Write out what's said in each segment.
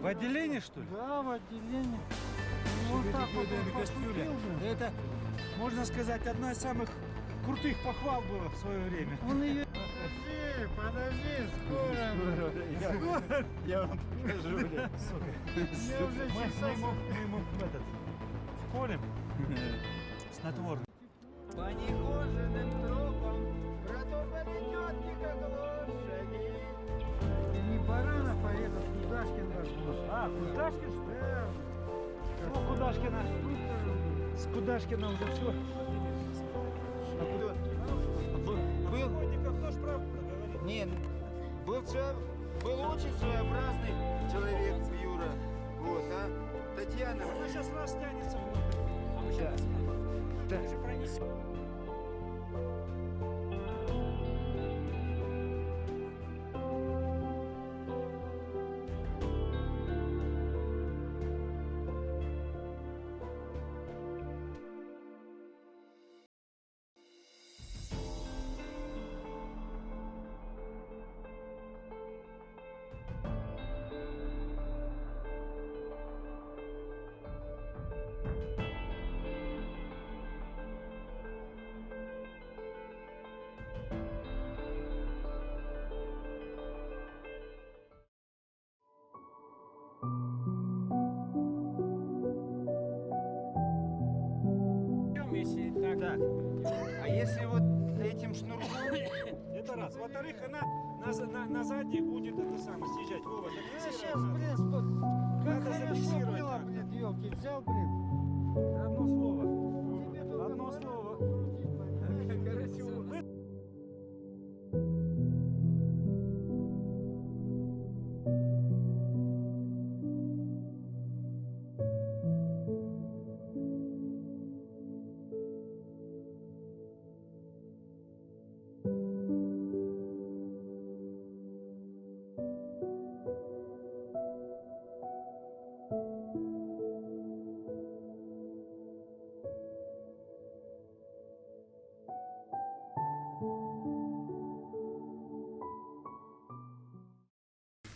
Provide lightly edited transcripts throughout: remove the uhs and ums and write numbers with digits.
отделении, что ли? Да, в отделении. Вот так вот он кастрюля. покупил же. Это, можно сказать, одна из самых крутых похвал была в свое время. Он ее... Подожди, скоро. Я вам покажу, бля. Я уже часа... Мы ему в поле снотворный. По нехоженным тропам протопали тетки, как лошади. Не Баранов, а этот Кудашкин наш был. А, Кудашкин, что ли? Ну, Кудашкина. С Кудашкина уже все. Был, Охотников тоже правду говорит. не, был очень своеобразный человек, Юра. Вот, а? Татьяна. Она сейчас растянется внутрь. А мы сейчас Да. даже пронесем. Если так, Так. А если вот этим шнурком? это раз. Во-вторых, она на задних будет это самое съезжать. Вова, Я зафиксировать сейчас, надо. блин, как Надо хорошо зафиксировать было, надо. блин, елки, взял, блин. Одно слово. Тебе только Одно баранов слово. крутить, понимаешь?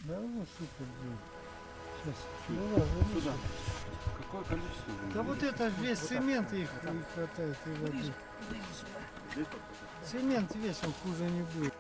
Да, ну супер, блин. Сейчас. Сюда. Какое количество? Да вот это весь цемент их не хватает и воды. Цемент весь, он хуже не будет.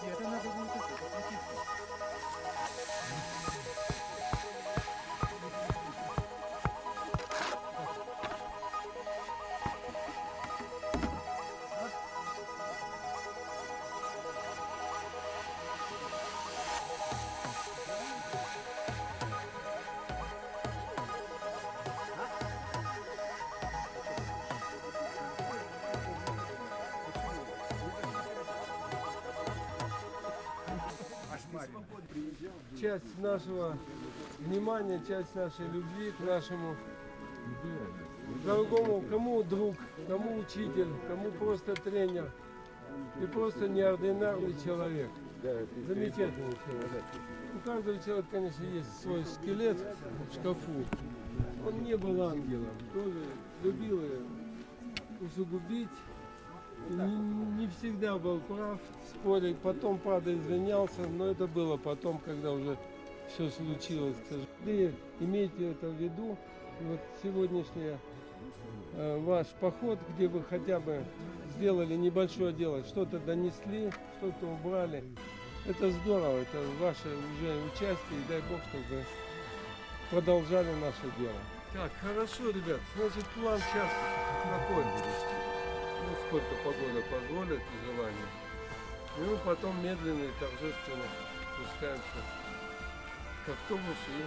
Это надо будет отплатить. Часть нашего внимания, часть нашей любви к нашему дорогому, кому друг, кому учитель, кому просто тренер и просто неординарный человек. Замечательный человек. У каждого человека, конечно, есть свой скелет в шкафу. Он не был ангелом, тоже любил усугубить. Не всегда был прав, спорить, потом, правда, извинялся, но это было потом, когда уже все случилось, к сожалению. Имейте это в виду. И вот сегодняшний ваш поход, где вы хотя бы сделали небольшое дело, что-то донесли, что-то убрали, это здорово, это ваше уже участие, и дай Бог, чтобы продолжали наше дело. Так, хорошо, ребят, значит, план сейчас на поле. Ну, сколько погода позволит и желание. И мы потом медленно и торжественно спускаемся к автобусу и